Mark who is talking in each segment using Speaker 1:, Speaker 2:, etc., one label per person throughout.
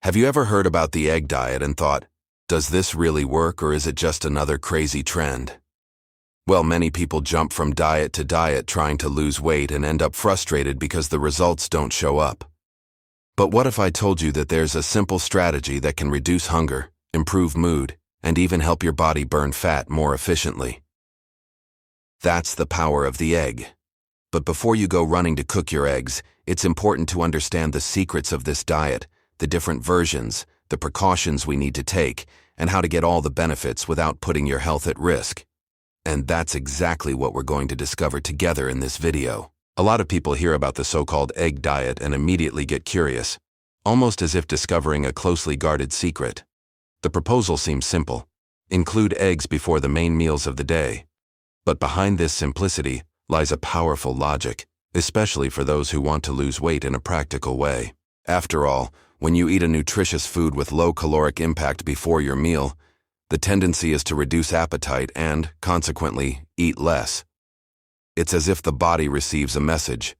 Speaker 1: Have you ever heard about the egg diet and thought, does this really work or is it just another crazy trend? Well, many people jump from diet to diet trying to lose weight and end up frustrated because the results don't show up. But what if I told you that there's a simple strategy that can reduce hunger, improve mood, and even help your body burn fat more efficiently? That's the power of the egg. But before you go running to cook your eggs, it's important to understand the secrets of this diet, the different versions, the precautions we need to take, and how to get all the benefits without putting your health at risk. And that's exactly what we're going to discover together in this video. A lot of people hear about the so-called egg diet and immediately get curious, almost as if discovering a closely guarded secret. The proposal seems simple. Include eggs before the main meals of the day. But behind this simplicity lies a powerful logic, especially for those who want to lose weight in a practical way. After all, when you eat a nutritious food with low caloric impact before your meal, the tendency is to reduce appetite and, consequently, eat less. It's as if the body receives a message.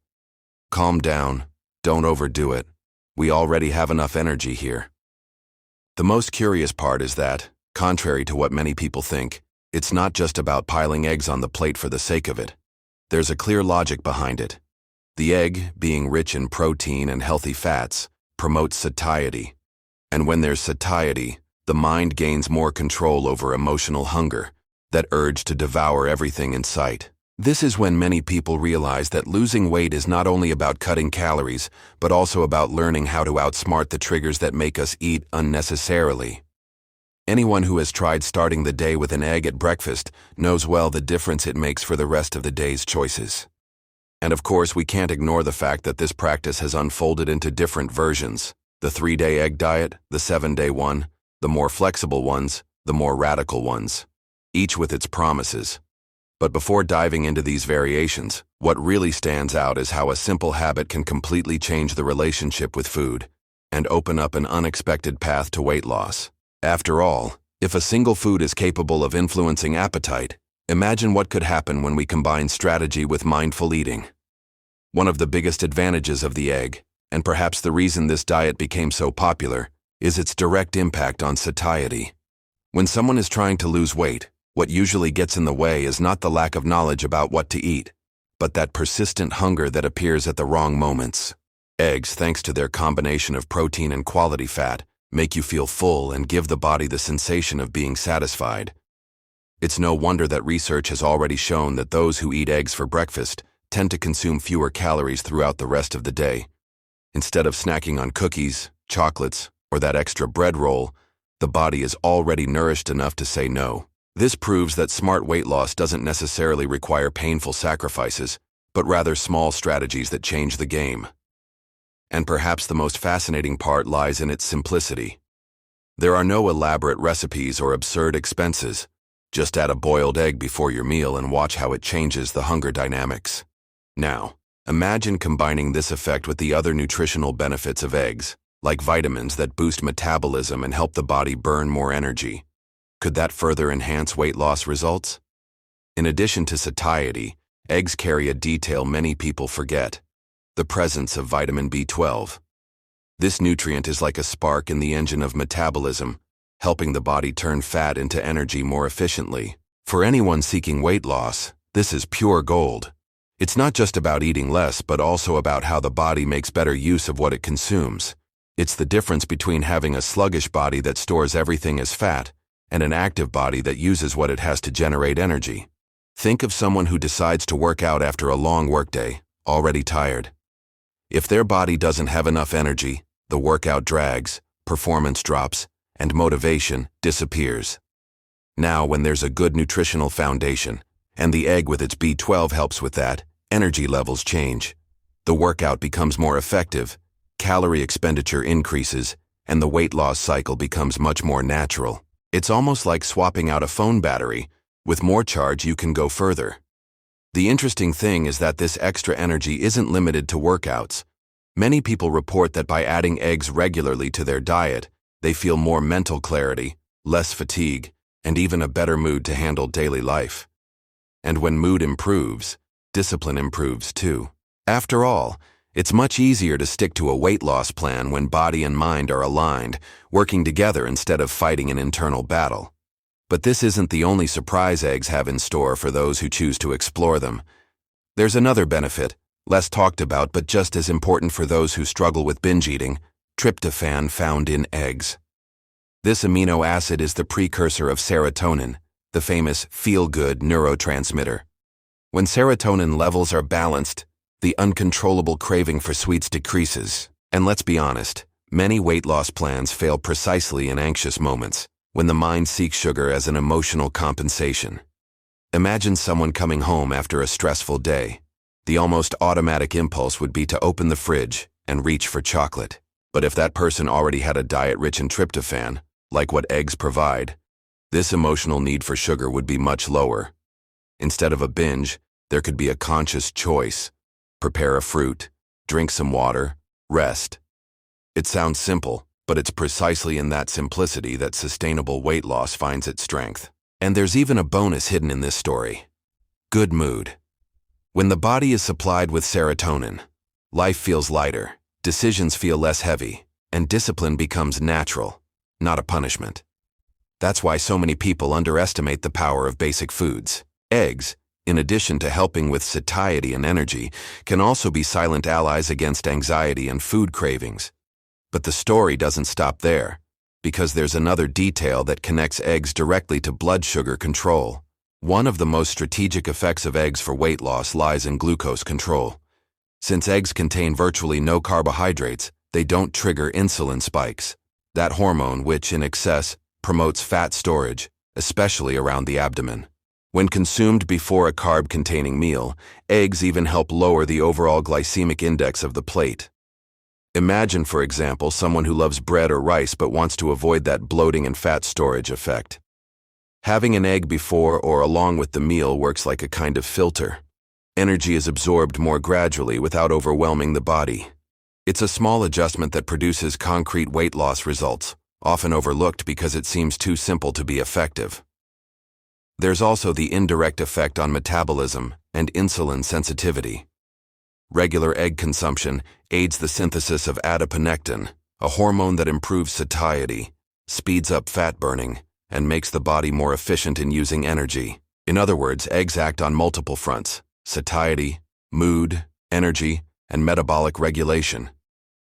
Speaker 1: Calm down, don't overdo it. We already have enough energy here. The most curious part is that, contrary to what many people think, it's not just about piling eggs on the plate for the sake of it. There's a clear logic behind it. The egg, being rich in protein and healthy fats, promotes satiety. And when there's satiety, the mind gains more control over emotional hunger, that urge to devour everything in sight. This is when many people realize that losing weight is not only about cutting calories, but also about learning how to outsmart the triggers that make us eat unnecessarily. Anyone who has tried starting the day with an egg at breakfast knows well the difference it makes for the rest of the day's choices. And of course, we can't ignore the fact that this practice has unfolded into different versions. The 3-day egg diet, the 7-day one, the more flexible ones, the more radical ones, each with its promises. But before diving into these variations, what really stands out is how a simple habit can completely change the relationship with food and open up an unexpected path to weight loss. After all, if a single food is capable of influencing appetite, imagine what could happen when we combine strategy with mindful eating. One of the biggest advantages of the egg, and perhaps the reason this diet became so popular, is its direct impact on satiety. When someone is trying to lose weight, what usually gets in the way is not the lack of knowledge about what to eat, but that persistent hunger that appears at the wrong moments. Eggs, thanks to their combination of protein and quality fat, make you feel full and give the body the sensation of being satisfied. It's no wonder that research has already shown that those who eat eggs for breakfast tend to consume fewer calories throughout the rest of the day. Instead of snacking on cookies, chocolates, or that extra bread roll, the body is already nourished enough to say no. This proves that smart weight loss doesn't necessarily require painful sacrifices, but rather small strategies that change the game. And perhaps the most fascinating part lies in its simplicity. There are no elaborate recipes or absurd expenses. Just add a boiled egg before your meal and watch how it changes the hunger dynamics. Now, imagine combining this effect with the other nutritional benefits of eggs, like vitamins that boost metabolism and help the body burn more energy. Could that further enhance weight loss results? In addition to satiety, eggs carry a detail many people forget: the presence of vitamin B12. This nutrient is like a spark in the engine of metabolism, helping the body turn fat into energy more efficiently. For anyone seeking weight loss, this is pure gold. It's not just about eating less, but also about how the body makes better use of what it consumes. It's the difference between having a sluggish body that stores everything as fat and an active body that uses what it has to generate energy. Think of someone who decides to work out after a long workday, already tired. If their body doesn't have enough energy, the workout drags, performance drops, and motivation disappears. Now, when there's a good nutritional foundation, and the egg with its B12 helps with that, energy levels change. The workout becomes more effective, calorie expenditure increases, and the weight loss cycle becomes much more natural. It's almost like swapping out a phone battery. With more charge, you can go further. The interesting thing is that this extra energy isn't limited to workouts. Many people report that by adding eggs regularly to their diet, they feel more mental clarity, less fatigue, and even a better mood to handle daily life. And when mood improves, discipline improves too. After all, It's much easier to stick to a weight loss plan when body and mind are aligned, working together instead of fighting an internal battle. But this isn't the only surprise eggs have in store for those who choose to explore them. There's another benefit, less talked about but just as important for those who struggle with binge eating: tryptophan found in eggs. This amino acid is the precursor of serotonin, the famous feel-good neurotransmitter. When serotonin levels are balanced, the uncontrollable craving for sweets decreases. And let's be honest, many weight loss plans fail precisely in anxious moments, when the mind seeks sugar as an emotional compensation. Imagine someone coming home after a stressful day. The almost automatic impulse would be to open the fridge and reach for chocolate. But if that person already had a diet rich in tryptophan, like what eggs provide, this emotional need for sugar would be much lower. Instead of a binge, there could be a conscious choice: prepare a fruit, drink some water, rest. It sounds simple, but it's precisely in that simplicity that sustainable weight loss finds its strength. And there's even a bonus hidden in this story: good mood. When the body is supplied with serotonin, life feels lighter, decisions feel less heavy, and discipline becomes natural, not a punishment. That's why so many people underestimate the power of basic foods. Eggs, in addition to helping with satiety and energy, can also be silent allies against anxiety and food cravings. But the story doesn't stop there, because there's another detail that connects eggs directly to blood sugar control. One of the most strategic effects of eggs for weight loss lies in glucose control. Since eggs contain virtually no carbohydrates, they don't trigger insulin spikes, that hormone which, in excess, promotes fat storage, especially around the abdomen. When consumed before a carb-containing meal, eggs even help lower the overall glycemic index of the plate. Imagine, for example, someone who loves bread or rice but wants to avoid that bloating and fat storage effect. Having an egg before or along with the meal works like a kind of filter. Energy is absorbed more gradually without overwhelming the body. It's a small adjustment that produces concrete weight loss results, often overlooked because it seems too simple to be effective. There's also the indirect effect on metabolism and insulin sensitivity. Regular egg consumption aids the synthesis of adiponectin, a hormone that improves satiety, speeds up fat burning, and makes the body more efficient in using energy. In other words, eggs act on multiple fronts: satiety, mood, energy, and metabolic regulation.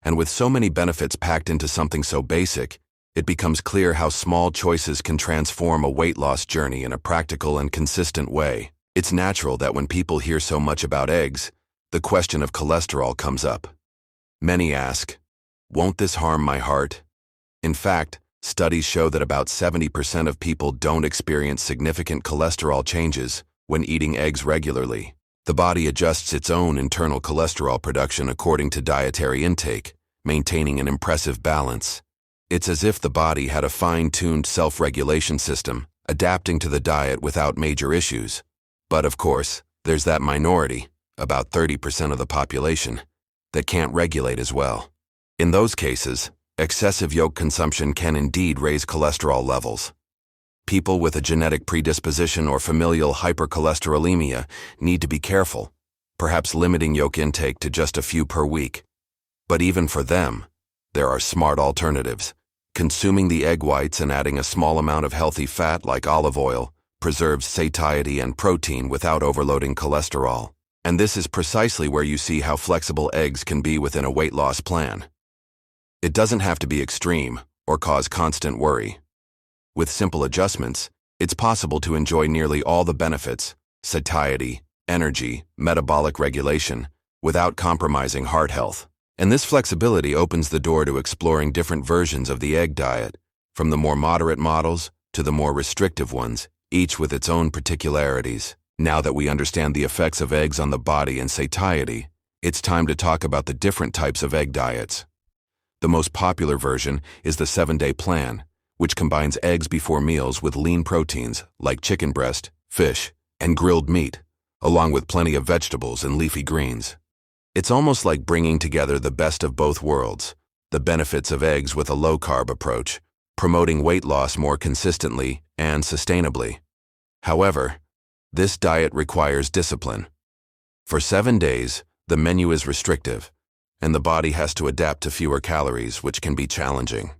Speaker 1: And with so many benefits packed into something so basic, it becomes clear how small choices can transform a weight loss journey in a practical and consistent way. It's natural that when people hear so much about eggs, the question of cholesterol comes up. Many ask, won't this harm my heart? In fact, studies show that about 70% of people don't experience significant cholesterol changes when eating eggs regularly. The body adjusts its own internal cholesterol production according to dietary intake, maintaining an impressive balance. It's as if the body had a fine-tuned self-regulation system, adapting to the diet without major issues. But of course, there's that minority, about 30% of the population, that can't regulate as well. In those cases, excessive yolk consumption can indeed raise cholesterol levels. People with a genetic predisposition or familial hypercholesterolemia need to be careful, perhaps limiting yolk intake to just a few per week. But even for them, there are smart alternatives. Consuming the egg whites and adding a small amount of healthy fat like olive oil preserves satiety and protein without overloading cholesterol. And this is precisely where you see how flexible eggs can be within a weight loss plan. It doesn't have to be extreme or cause constant worry. With simple adjustments, it's possible to enjoy nearly all the benefits: satiety, energy, metabolic regulation, without compromising heart health. And this flexibility opens the door to exploring different versions of the egg diet, from the more moderate models to the more restrictive ones, each with its own particularities. Now that we understand the effects of eggs on the body and satiety, it's time to talk about the different types of egg diets. The most popular version is the 7-day plan, which combines eggs before meals with lean proteins like chicken breast, fish, and grilled meat, along with plenty of vegetables and leafy greens. It's almost like bringing together the best of both worlds: the benefits of eggs with a low-carb approach, promoting weight loss more consistently and sustainably. However, this diet requires discipline. For 7 days, the menu is restrictive, and the body has to adapt to fewer calories, which can be challenging.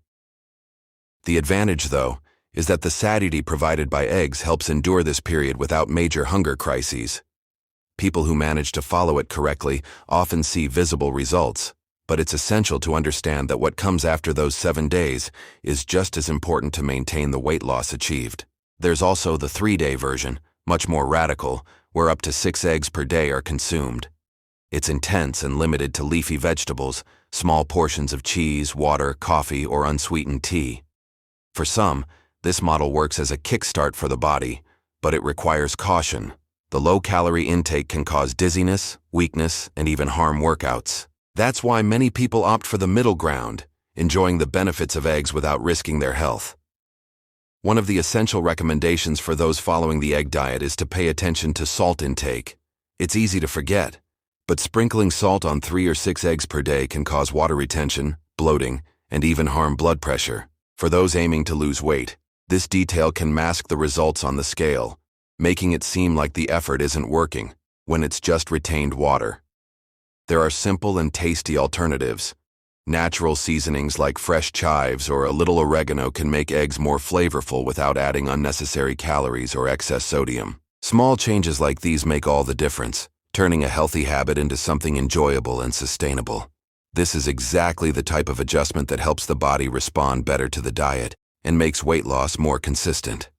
Speaker 1: The advantage, though, is that the satiety provided by eggs helps endure this period without major hunger crises. People who manage to follow it correctly often see visible results, but it's essential to understand that what comes after those 7 days is just as important to maintain the weight loss achieved. There's also the 3-day version, much more radical, where up to 6 eggs per day are consumed. It's intense and limited to leafy vegetables, small portions of cheese, water, coffee, or unsweetened tea. For some, this model works as a kickstart for the body, but it requires caution. The low-calorie intake can cause dizziness, weakness, and even harm workouts. That's why many people opt for the middle ground, enjoying the benefits of eggs without risking their health. One of the essential recommendations for those following the egg diet is to pay attention to salt intake. It's easy to forget, but sprinkling salt on 3 or 6 eggs per day can cause water retention, bloating, and even harm blood pressure. For those aiming to lose weight, this detail can mask the results on the scale, making it seem like the effort isn't working, when it's just retained water. There are simple and tasty alternatives. Natural seasonings like fresh chives or a little oregano can make eggs more flavorful without adding unnecessary calories or excess sodium. Small changes like these make all the difference, turning a healthy habit into something enjoyable and sustainable. This is exactly the type of adjustment that helps the body respond better to the diet and makes weight loss more consistent.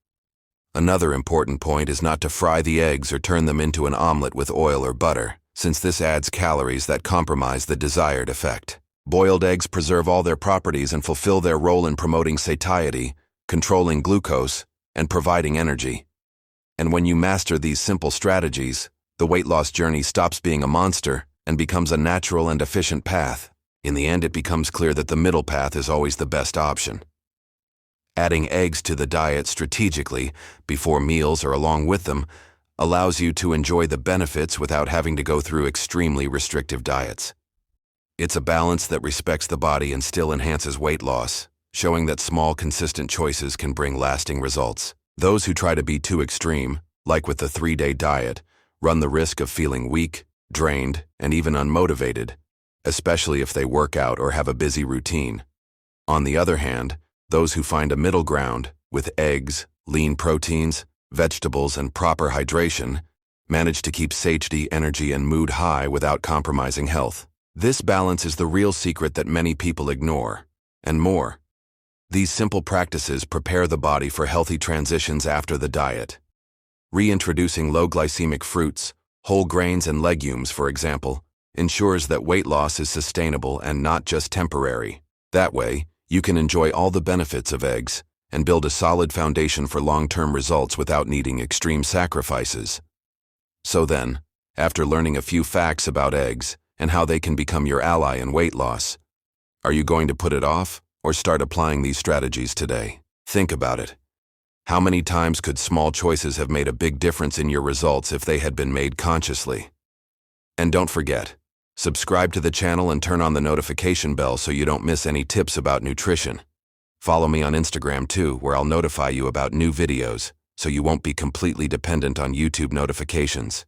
Speaker 1: Another important point is not to fry the eggs or turn them into an omelet with oil or butter, since this adds calories that compromise the desired effect. Boiled eggs preserve all their properties and fulfill their role in promoting satiety, controlling glucose, and providing energy. And when you master these simple strategies, the weight loss journey stops being a monster and becomes a natural and efficient path. In the end, it becomes clear that the middle path is always the best option. Adding eggs to the diet strategically, before meals or along with them, allows you to enjoy the benefits without having to go through extremely restrictive diets. It's a balance that respects the body and still enhances weight loss, showing that small, consistent choices can bring lasting results. Those who try to be too extreme, like with the 3-day diet, run the risk of feeling weak, drained, and even unmotivated, especially if they work out or have a busy routine. On the other hand, those who find a middle ground, with eggs, lean proteins, vegetables, and proper hydration, manage to keep satiety, energy, and mood high without compromising health. This balance is the real secret that many people ignore, and more. These simple practices prepare the body for healthy transitions after the diet. Reintroducing low glycemic fruits, whole grains, and legumes, for example, ensures that weight loss is sustainable and not just temporary. That way, you can enjoy all the benefits of eggs and build a solid foundation for long-term results without needing extreme sacrifices. So then, after learning a few facts about eggs and how they can become your ally in weight loss, are you going to put it off or start applying these strategies today? Think about it. How many times could small choices have made a big difference in your results if they had been made consciously? And don't forget, subscribe to the channel and turn on the notification bell so you don't miss any tips about nutrition. Follow me on Instagram too, where I'll notify you about new videos, so you won't be completely dependent on YouTube notifications.